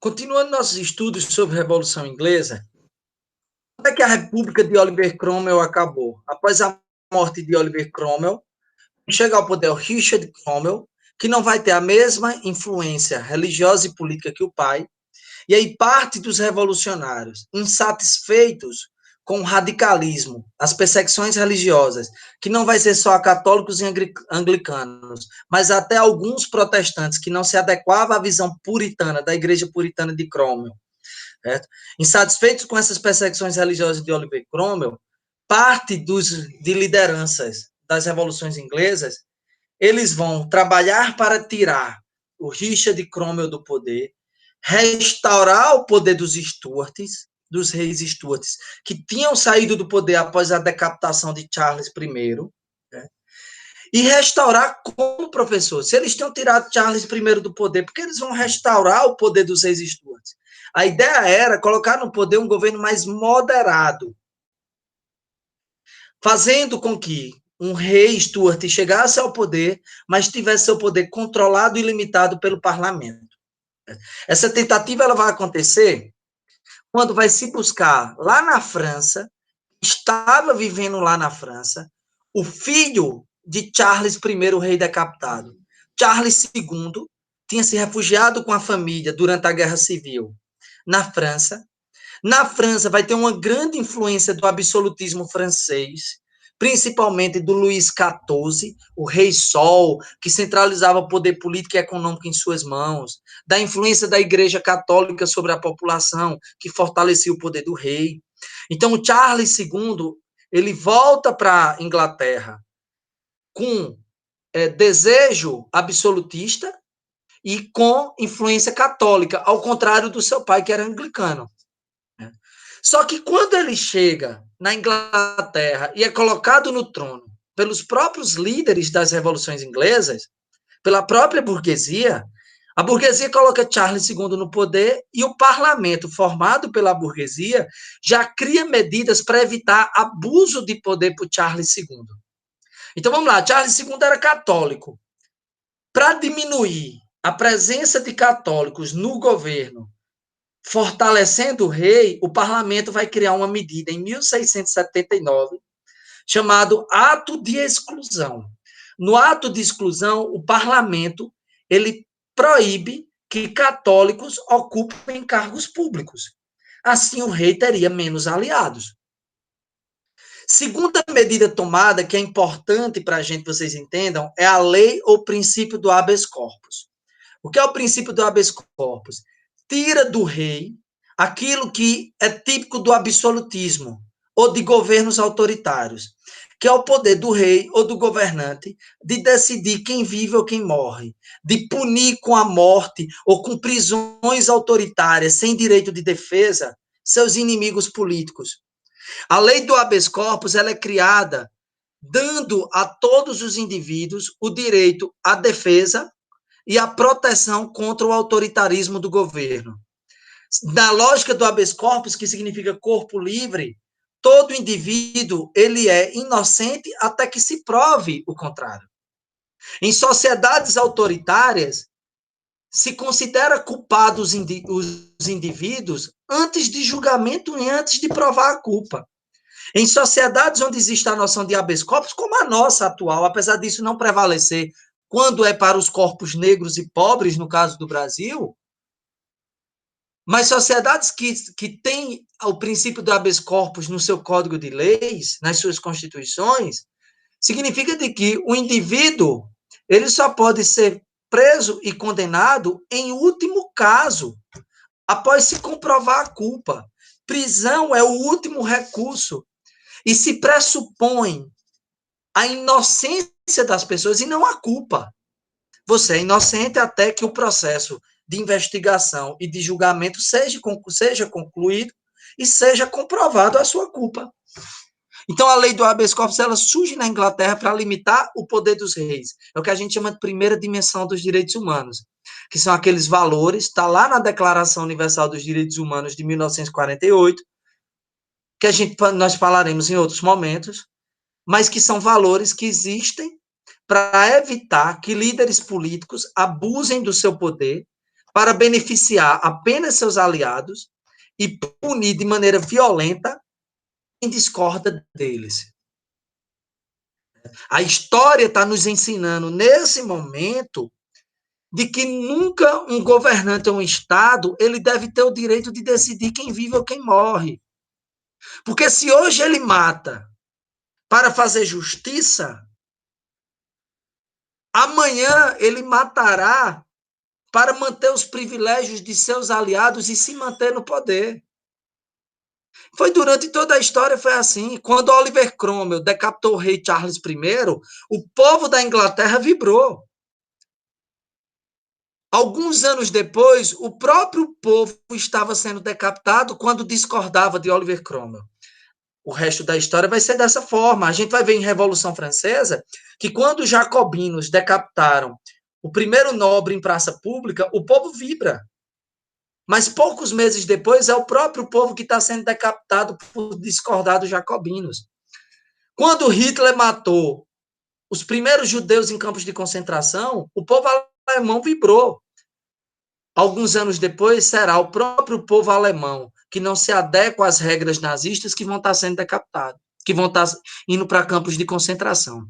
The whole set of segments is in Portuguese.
Continuando nossos estudos sobre a Revolução Inglesa, quando é que a República de Oliver Cromwell acabou? Após a morte de Oliver Cromwell, chega ao poder o Richard Cromwell, que não vai ter a mesma influência religiosa e política que o pai, e aí parte dos revolucionários, insatisfeitos com o radicalismo, as perseguições religiosas, que não vai ser só a católicos e anglicanos, mas até alguns protestantes que não se adequavam à visão puritana da igreja puritana de Cromwell. Certo? Insatisfeitos com essas perseguições religiosas de Oliver Cromwell, parte de lideranças das revoluções inglesas, eles vão trabalhar para tirar o Richard Cromwell do poder, restaurar o poder dos Stuarts, dos reis Stuarts, que tinham saído do poder após a decapitação de Charles I, né? E restaurar como, professor? Se eles tinham tirado Charles I do poder, por que eles vão restaurar o poder dos reis Stuarts? A ideia era colocar no poder um governo mais moderado, fazendo com que um rei Stuart chegasse ao poder, mas tivesse seu poder controlado e limitado pelo parlamento. Essa tentativa ela vai acontecer quando vai se buscar lá na França, estava vivendo lá na França, o filho de Charles I, o rei decapitado. Charles II tinha se refugiado com a família durante a Guerra Civil na França. Na França vai ter uma grande influência do absolutismo francês, principalmente do Luís XIV, o Rei Sol, que centralizava o poder político e econômico em suas mãos, da influência da Igreja Católica sobre a população, que fortalecia o poder do rei. Então, o Charles II, ele volta para a Inglaterra com desejo absolutista e com influência católica, ao contrário do seu pai, que era anglicano. Só que quando ele chega na Inglaterra e é colocado no trono pelos próprios líderes das revoluções inglesas, pela própria burguesia, a burguesia coloca Charles II no poder e o parlamento, formado pela burguesia, já cria medidas para evitar abuso de poder por Charles II. Então vamos lá, Charles II era católico. Para diminuir a presença de católicos no governo, fortalecendo o rei, o parlamento vai criar uma medida em 1679, chamado Ato de Exclusão. No ato de exclusão, o parlamento ele proíbe que católicos ocupem cargos públicos. Assim, o rei teria menos aliados. Segunda medida tomada, que é importante para a gente, vocês entendam, é a lei ou princípio do habeas corpus. O que é o princípio do habeas corpus? Tira do rei aquilo que é típico do absolutismo ou de governos autoritários, que é o poder do rei ou do governante de decidir quem vive ou quem morre, de punir com a morte ou com prisões autoritárias sem direito de defesa seus inimigos políticos. A lei do habeas corpus ela é criada dando a todos os indivíduos o direito à defesa e a proteção contra o autoritarismo do governo. Na lógica do habeas corpus, que significa corpo livre, todo indivíduo ele é inocente até que se prove o contrário. Em sociedades autoritárias, se considera culpado os indivíduos antes de julgamento e antes de provar a culpa. Em sociedades onde existe a noção de habeas corpus, como a nossa atual, apesar disso não prevalecer quando é para os corpos negros e pobres, no caso do Brasil, mas sociedades que têm o princípio do habeas corpus no seu código de leis, nas suas constituições, significa de que o indivíduo ele só pode ser preso e condenado em último caso, após se comprovar a culpa. Prisão é o último recurso e se pressupõe a inocência das pessoas e não a culpa. Você é inocente até que o processo de investigação e de julgamento seja concluído e seja comprovado a sua culpa. Então, a lei do habeas corpus ela surge na Inglaterra para limitar o poder dos reis. É o que a gente chama de primeira dimensão dos direitos humanos, que são aqueles valores, está lá na Declaração Universal dos Direitos Humanos de 1948, que nós falaremos em outros momentos, mas que são valores que existem para evitar que líderes políticos abusem do seu poder para beneficiar apenas seus aliados e punir de maneira violenta quem discorda deles. A história está nos ensinando, nesse momento, de que nunca um governante ou um Estado ele deve ter o direito de decidir quem vive ou quem morre. Porque se hoje ele mata para fazer justiça, amanhã ele matará para manter os privilégios de seus aliados e se manter no poder. Foi durante toda a história, foi assim. Quando Oliver Cromwell decapitou o rei Charles I, o povo da Inglaterra vibrou. Alguns anos depois, o próprio povo estava sendo decapitado quando discordava de Oliver Cromwell. O resto da história vai ser dessa forma. A gente vai ver em Revolução Francesa que quando os jacobinos decapitaram o primeiro nobre em praça pública, o povo vibra. Mas poucos meses depois é o próprio povo que está sendo decapitado por discordar dos jacobinos. Quando Hitler matou os primeiros judeus em campos de concentração, o povo alemão vibrou. Alguns anos depois, será o próprio povo alemão que não se adequa às regras nazistas que vão estar sendo decapitados, que vão estar indo para campos de concentração.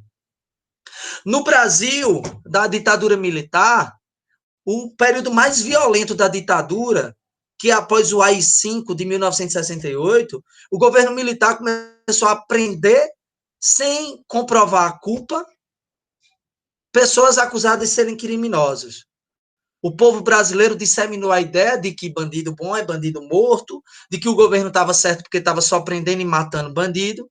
No Brasil, da ditadura militar, o período mais violento da ditadura, que após o AI-5 de 1968, o governo militar começou a prender, sem comprovar a culpa, pessoas acusadas de serem criminosos. O povo brasileiro disseminou a ideia de que bandido bom é bandido morto, de que o governo estava certo porque estava só prendendo e matando bandido.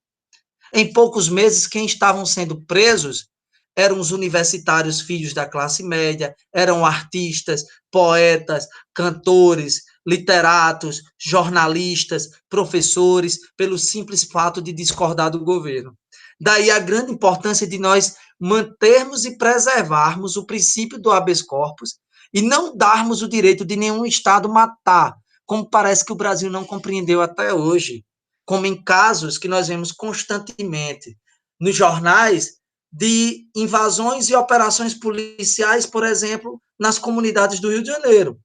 Em poucos meses, quem estavam sendo presos eram os universitários filhos da classe média, eram artistas, poetas, cantores, literatos, jornalistas, professores, pelo simples fato de discordar do governo. Daí a grande importância de nós mantermos e preservarmos o princípio do habeas corpus e não darmos o direito de nenhum Estado matar, como parece que o Brasil não compreendeu até hoje, como em casos que nós vemos constantemente nos jornais de invasões e operações policiais, por exemplo, nas comunidades do Rio de Janeiro,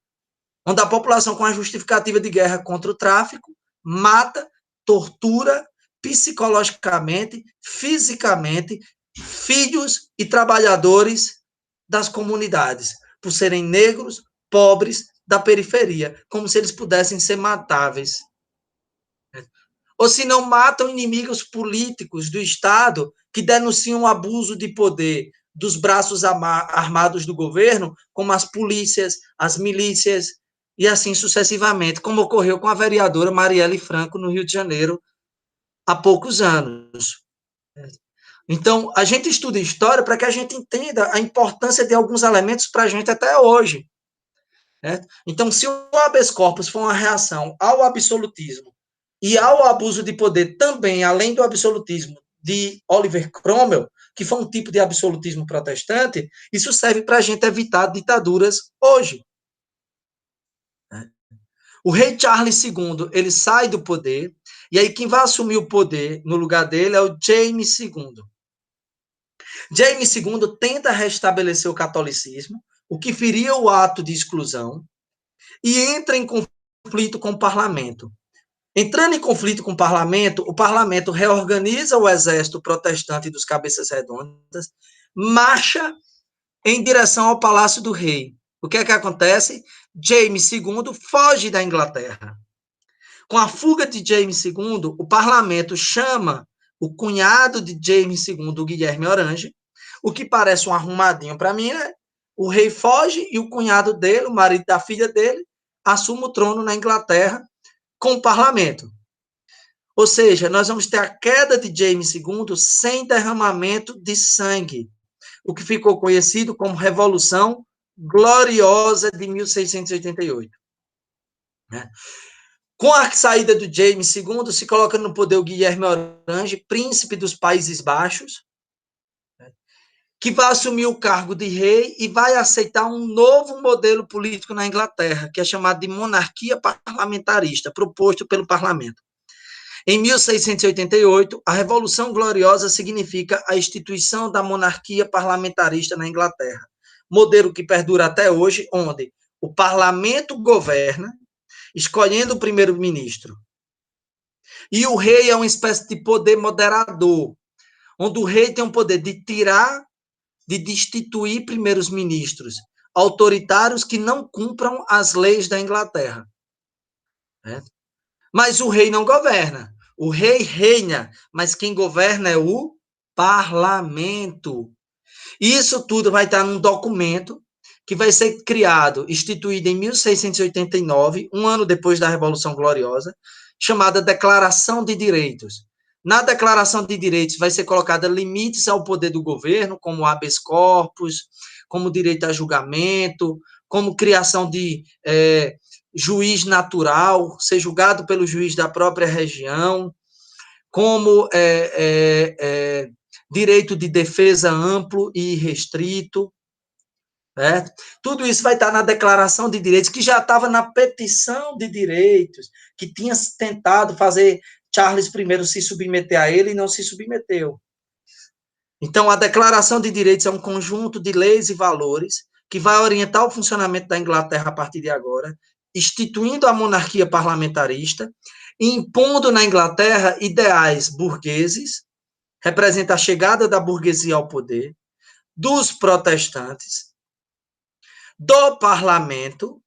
onde a população, com a justificativa de guerra contra o tráfico, mata, tortura psicologicamente, fisicamente, filhos e trabalhadores das comunidades, por serem negros, pobres, da periferia, como se eles pudessem ser matáveis. Ou se não matam inimigos políticos do Estado que denunciam o abuso de poder dos braços armados do governo, como as polícias, as milícias, e assim sucessivamente, como ocorreu com a vereadora Marielle Franco no Rio de Janeiro há poucos anos. Então, a gente estuda história para que a gente entenda a importância de alguns elementos para a gente até hoje. Certo? Então, se o habeas corpus for uma reação ao absolutismo e ao abuso de poder também, além do absolutismo de Oliver Cromwell, que foi um tipo de absolutismo protestante, isso serve para a gente evitar ditaduras hoje. O rei Charles II, ele sai do poder, e aí quem vai assumir o poder no lugar dele é o James II. James II tenta restabelecer o catolicismo, o que feria o ato de exclusão, e entra em conflito com o parlamento. Entrando em conflito com o parlamento reorganiza o exército protestante dos cabeças redondas, marcha em direção ao Palácio do Rei. O que é que acontece? James II foge da Inglaterra. Com a fuga de James II, o parlamento chama o cunhado de James II, o Guilherme Orange, o que parece um arrumadinho para mim, né? O rei foge e o cunhado dele, o marido da filha dele, assume o trono na Inglaterra com o parlamento. Ou seja, nós vamos ter a queda de James II sem derramamento de sangue, o que ficou conhecido como Revolução Gloriosa de 1688. Com a saída do James II, se coloca no poder o Guilherme Orange, príncipe dos Países Baixos, que vai assumir o cargo de rei e vai aceitar um novo modelo político na Inglaterra, que é chamado de monarquia parlamentarista, proposto pelo parlamento. Em 1688, a Revolução Gloriosa significa a instituição da monarquia parlamentarista na Inglaterra, modelo que perdura até hoje, onde o parlamento governa, escolhendo o primeiro-ministro. E o rei é uma espécie de poder moderador, onde o rei tem o poder de tirar, de destituir primeiros ministros autoritários que não cumpram as leis da Inglaterra. Né? Mas o rei não governa. O rei reina, mas quem governa é o parlamento. Isso tudo vai estar num documento que vai ser criado, instituído em 1689, um ano depois da Revolução Gloriosa, chamada Declaração de Direitos. Na Declaração de Direitos vai ser colocada limites ao poder do governo, como habeas corpus, como direito a julgamento, como criação de juiz natural, ser julgado pelo juiz da própria região, como direito de defesa amplo e restrito. Certo? Tudo isso vai estar na Declaração de Direitos, que já estava na Petição de Direitos, que tinha tentado fazer Charles I se submeter a ele e não se submeteu. Então, a Declaração de Direitos é um conjunto de leis e valores que vai orientar o funcionamento da Inglaterra a partir de agora, instituindo a monarquia parlamentarista, impondo na Inglaterra ideais burgueses, representa a chegada da burguesia ao poder, dos protestantes, do parlamento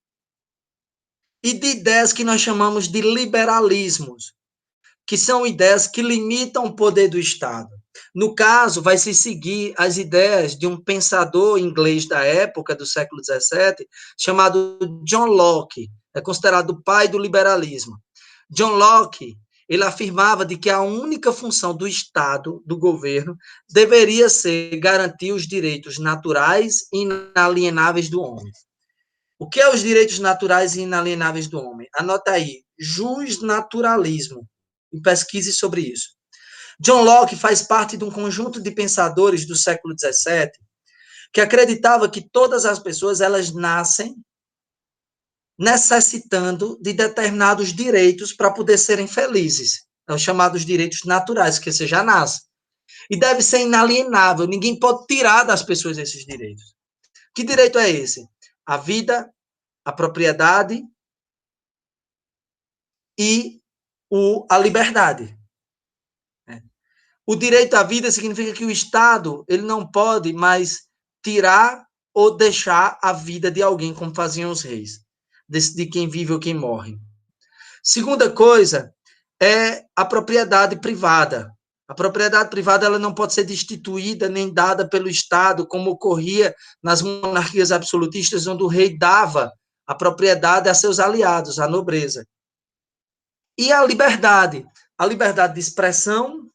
e de ideias que nós chamamos de liberalismos, que são ideias que limitam o poder do Estado. No caso, vai se seguir as ideias de um pensador inglês da época, do século XVII, chamado John Locke, é considerado o pai do liberalismo. John Locke, ele afirmava de que a única função do Estado, do governo, deveria ser garantir os direitos naturais e inalienáveis do homem. O que é os direitos naturais e inalienáveis do homem? Anota aí, justnaturalismo, e pesquise sobre isso. John Locke faz parte de um conjunto de pensadores do século XVII que acreditava que todas as pessoas elas nascem necessitando de determinados direitos para poder serem felizes. É os chamados direitos naturais, que você já nasce. E deve ser inalienável, ninguém pode tirar das pessoas esses direitos. Que direito é esse? A vida, a propriedade e a liberdade. O direito à vida significa que o Estado ele não pode mais tirar ou deixar a vida de alguém, como faziam os reis, decidir quem vive ou quem morre. Segunda coisa é a propriedade privada. A propriedade privada ela não pode ser destituída nem dada pelo Estado, como ocorria nas monarquias absolutistas, onde o rei dava a propriedade a seus aliados, à nobreza. E a liberdade de expressão,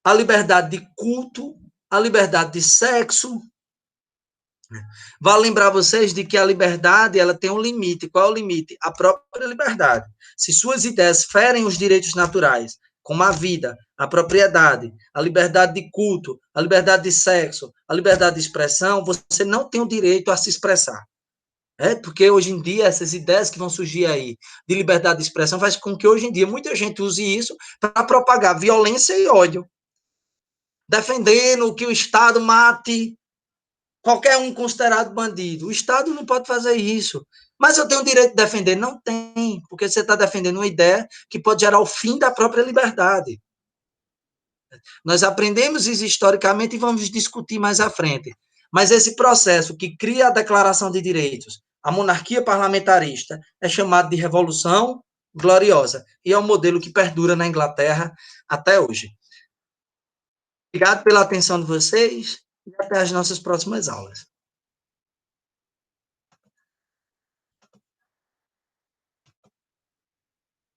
a liberdade de culto, a liberdade de sexo. Vale lembrar vocês de que a liberdade ela tem um limite. Qual é o limite? A própria liberdade. Se suas ideias ferem os direitos naturais, como a vida, a propriedade, a liberdade de culto, a liberdade de sexo, a liberdade de expressão, você não tem o direito a se expressar. Porque hoje em dia essas ideias que vão surgir aí de liberdade de expressão faz com que hoje em dia muita gente use isso para propagar violência e ódio, defendendo que o Estado mate qualquer um considerado bandido. O Estado não pode fazer isso. Mas eu tenho o direito de defender? Não tem, porque você está defendendo uma ideia que pode gerar o fim da própria liberdade. Nós aprendemos isso historicamente e vamos discutir mais à frente. Mas esse processo que cria a Declaração de Direitos, a monarquia parlamentarista, é chamado de Revolução Gloriosa. E é um modelo que perdura na Inglaterra até hoje. Obrigado pela atenção de vocês e até as nossas próximas aulas.